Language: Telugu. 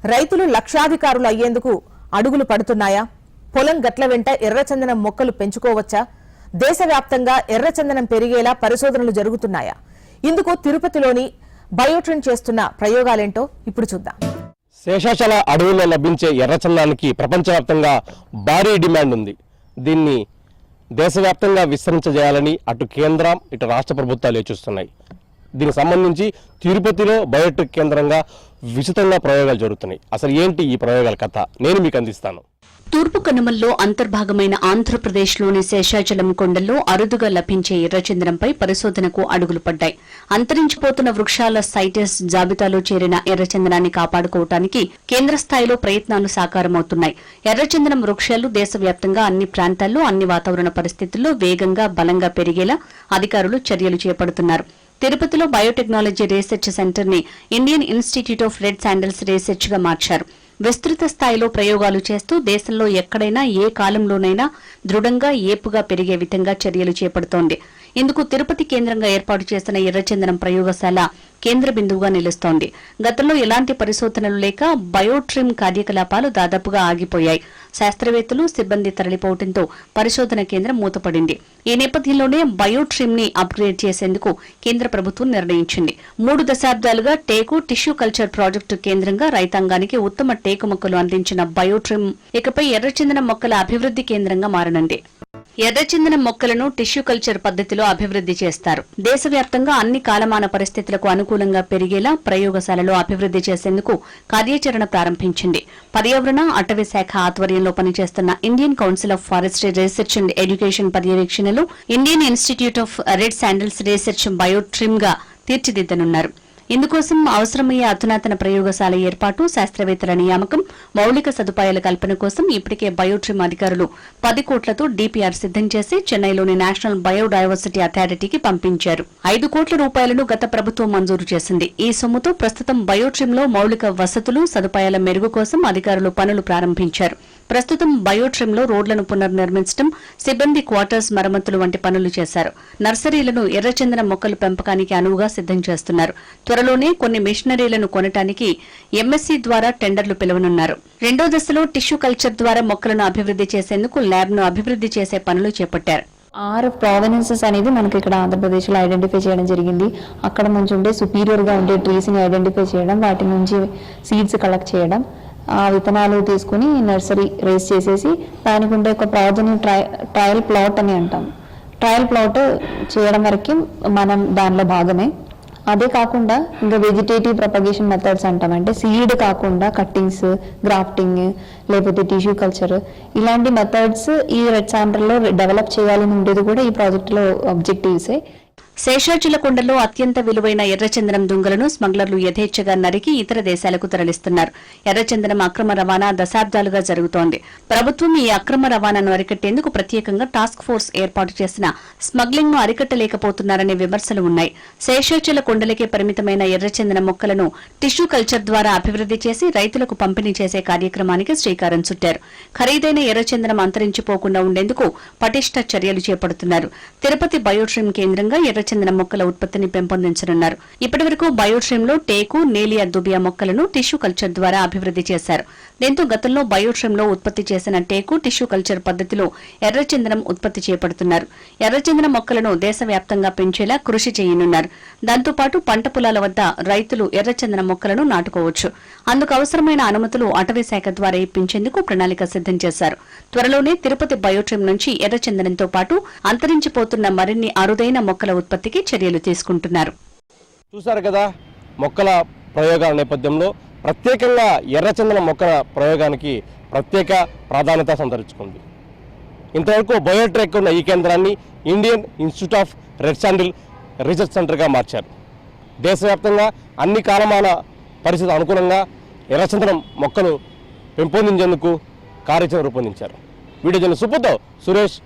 రైతులు లక్షాధికారులు అయ్యేందుకు అడుగులు పడుతున్నాయా? పొలం గట్ల వెంట ఎర్రచందనం మొక్కలు పెంచుకోవచ్చా? దేశవ్యాప్తంగా ఎర్రచందనం పెరిగేలా పరిశోధనలు జరుగుతున్నాయా? ఇందుకు తిరుపతిలోని బయోట్రిన్ చేస్తున్న ప్రయోగాలేంటో ఇప్పుడు చూద్దాం. శేషాచల అడవుల్లో లభించే ఎర్రచందనానికి ప్రపంచవ్యాప్తంగా భారీ డిమాండ్ ఉంది. దీన్ని దేశవ్యాప్తంగా విస్తరించజేయాలని అటు కేంద్రం ఇటు రాష్ట్ర ప్రభుత్వాలు యోచిస్తున్నాయి. దీనికి సంబంధించి తిరుపతిలో బయోటెక్ కేంద్రంగా విస్తృతంగా ప్రయోగాలు జరుగుతున్నాయి. అసలు ఏంటి ఈ ప్రయోగాల కథ నేను మీకు అందిస్తాను. తూర్పు కనుమల్లో అంతర్భాగమైన ఆంధ్రప్రదేశ్లోని శేషాచలం కొండల్లో అరుదుగా లభించే ఎర్రచందనంపై పరిశోధనకు అడుగులు పడ్డాయి. అంతరించిపోతున్న వృక్షాల సైటస్ జాబితాలో చేరిన ఎర్రచందనాన్ని కాపాడుకోవటానికి కేంద్ర స్థాయిలో ప్రయత్నాలు సాకారమవుతున్నాయి. ఎర్రచందనం వృక్షాలు దేశవ్యాప్తంగా అన్ని ప్రాంతాల్లో అన్ని వాతావరణ పరిస్థితుల్లో వేగంగా బలంగా పెరిగేలా అధికారులు చర్యలు చేపడుతున్నారు. తిరుపతిలో బయోటెక్నాలజీ రీసెర్చ్ సెంటర్ ని Indian Institute of Red Sandals research గా మార్చారు. విస్తృత స్థాయిలో ప్రయోగాలు చేస్తూ దేశంలో ఎక్కడైనా ఏ కాలంలోనైనా దృఢంగా ఏపుగా పెరిగే విధంగా చర్యలు చేపడుతోంది. ఇందుకు తిరుపతి కేంద్రంగా ఏర్పాటు చేసిన ఎర్రచందనం ప్రయోగశాల కేంద్ర బిందువుగా నిలుస్తోంది. గతంలో ఎలాంటి పరిశోధనలు లేక బయోట్రిమ్ కార్యకలాపాలు దాదాపుగా ఆగిపోయాయి. శాస్త్రవేత్తలు సిబ్బంది తరలిపోవడంతో పరిశోధన కేంద్రం మూతపడింది. ఈ నేపథ్యంలోనే బయోట్రిమ్ ని అప్గ్రేడ్ చేసేందుకు కేంద్ర ప్రభుత్వం నిర్ణయించింది. 3 దశాబ్దాలుగా టేకు టిష్యూ కల్చర్ ప్రాజెక్టు కేంద్రంగా రైతాంగానికి ఉత్తమ టేకు మొక్కలు అందించిన బయోట్రిమ్ ఇకపై ఎర్రచందనం మొక్కల అభివృద్ది కేంద్రంగా మారనుంది. ఎర్రచందనం మొక్కలను టిష్యూ కల్చర్ పద్ధతిలో అభివృద్ది చేస్తారు. దేశవ్యాప్తంగా అన్ని కాలమాన పరిస్థితులకు అనుకూలంగా పెరిగేలా ప్రయోగశాలలో అభివృద్ది చేసేందుకు కార్యాచరణ ప్రారంభించింది. పర్యావరణ అటవీ శాఖ ఆధ్వర్యంలో పనిచేస్తున్న Indian Council of Forestry Research and Education పర్యవేక్షణలో Indian Institute of Red Sandals Research బయోట్రిమ్ గా తీర్చిదిద్దనున్నారు. ఇందుకోసం అవసరమయ్యే అధునాతన ప్రయోగశాల ఏర్పాటు, శాస్త్రవేత్తల నియామకం, మౌలిక సదుపాయాల కల్పన కోసం ఇప్పటికే బయోట్రిమ్ అధికారులు 10 కోట్లతో డీపీఆర్ సిద్దం చేసి చెన్నైలోని నేషనల్ బయోడైవర్సిటీ అథారిటీకి పంపించారు. 5 కోట్ల రూపాయలను గత ప్రభుత్వం మంజూరు చేసింది. ఈ సొమ్ముతో ప్రస్తుతం బయోట్రిమ్ లో మౌలిక వసతులు, సదుపాయాల మెరుగు కోసం అధికారులు పనులు ప్రారంభించారు. ప్రస్తుతం బయోట్రిమ్ లో రోడ్లను పునర్నిర్మించడం, సిబ్బంది క్వార్టర్స్ మరమ్మతులు వంటి పనులు చేశారు. నర్సరీలను ఎర్రచందనం మొక్కల పెంపకానికి అనువుగా సిద్దం చేస్తున్నారు. త్వరలోనే కొన్ని మిషనరీలను కొనటానికి ఎంఎస్సీ ద్వారా టెండర్లు పిలువనున్నారు. 2వ దశలో టిష్యూ కల్చర్ ద్వారా మొక్కలను అభివృద్ది చేసేందుకు ల్యాబ్ ను అభివృద్ది చేసే పనులు చేపట్టారు. 6 ప్రావినెన్సెస్ అనేది మనకి ఇక్కడ ఆంధ్రప్రదేశ్ లో ఐడెంటిఫై చేయడం జరిగింది. అక్కడ నుంచి ఉండే సుపీరియర్ గా ఉండే ట్రీస్ ని ఐడెంటిఫై చేయడం, వాటి నుంచి సీడ్స్ కలెక్ట్ చేయడం, ఆ విత్తనాలు తీసుకుని నర్సరీ రేస్ చేసేసి దానికి ఉండే ఒక ప్రాజెక్ట్ ట్రయల్ ప్లాట్ అని అంటాం. ట్రయల్ ప్లాట్ చేయడం వరకు మనం దానిలో భాగమే. అదే కాకుండా ఇంకా వెజిటేటివ్ ప్రొపగేషన్ మెథడ్స్ అంటాం. అంటే సీడ్ కాకుండా కట్టింగ్స్, గ్రాఫ్టింగ్, లేకపోతే టిష్యూ కల్చర్, ఇలాంటి మెథడ్స్ ఈ రెడ్ శాండిల్ లో డెవలప్ చేయాలని ఉండేది కూడా ఈ ప్రాజెక్టులో ఆబ్జెక్టివ్సే. శేషాచల కొండలో అత్యంత విలువైన ఎర్రచందనం దుంగలను స్మగ్లర్లు యథేచ్ఛగా నరికి ఇతర దేశాలకు తరలిస్తున్నారు. ఎర్రచందనం అక్రమ రవాణా దశాబ్దాలుగా జరుగుతోంది. ప్రభుత్వం ఈ అక్రమ రవాణాను అరికట్టేందుకు ప్రత్యేకంగా టాస్క్ ఫోర్స్ ఏర్పాటు చేసిన స్మగ్లింగ్ ను అరికట్టలేకపోతున్నారనే విమర్శలు ఉన్నాయి. శేషాచల కొండలకే పరిమితమైన ఎర్రచందనం మొక్కలను టిష్యూ కల్చర్ ద్వారా అభివృద్ది చేసి రైతులకు పంపిణీ చేసే కార్యక్రమానికి శ్రీకారం చుట్టారు. ఖరీదైన ఎర్రచందనం అంతరించిపోకుండా ఉండేందుకు పటిష్ట చర్యలు చేపడుతున్నారు. తిరుపతి బయోట్రిమ్ కేంద్రంగా ఎర్రచందనం మొక్కల ఉత్పత్తిని పెంపొందించనున్నారు. ఇప్పటివరకు బయోట్రిమ్ లో టేకు, నేలియా దుబియా మొక్కలను టిష్యూ కల్చర్ ద్వారా అభివృద్ది చేశారు. దీంతో గతంలో బయోట్రిమ్ లో ఉత్పత్తి చేసిన టేకు, టిష్యూ కల్చర్ పద్ధతిలో ఎర్రచందనం ఉత్పత్తి చేపడుతున్నారు. ఎర్రచందనం మొక్కలను దేశవ్యాప్తంగా పెంచేలా కృషి చేయనున్నారు. దాంతోపాటు పంట పొలాల వద్ద రైతులు ఎర్రచందనం మొక్కలను నాటుకోవచ్చు. అందుకు అవసరమైన అనుమతులు అటవీ శాఖ ద్వారా ఇప్పించేందుకు ప్రణాళిక సిద్దం చేశారు. త్వరలోనే తిరుపతి బయోట్రిమ్ నుంచి ఎర్రచందనంతో పాటు అంతరించిపోతున్న మరిన్ని అరుదైన మొక్కల ఉత్పత్తికి చర్యలు తీసుకుంటున్నారు. చూశారు కదా, మొక్కల ప్రయోగాల నేపథ్యంలో ప్రత్యేకంగా ఎర్రచందనం మొక్కల ప్రయోగానికి ప్రత్యేక ప్రాధాన్యత సంతరించుకుంది. ఇంతవరకు బయోటెక్ ఉన్న ఈ కేంద్రాన్ని Indian Institute of Red Sandal Research సెంటర్గా మార్చారు. దేశవ్యాప్తంగా అన్ని కాలమాన పరిస్థితులు అనుగుణంగా ఎర్రచందనం మొక్కలు పెంపొందించేందుకు కార్యాచరణ రూపొందించారు. Video journalist Suresh.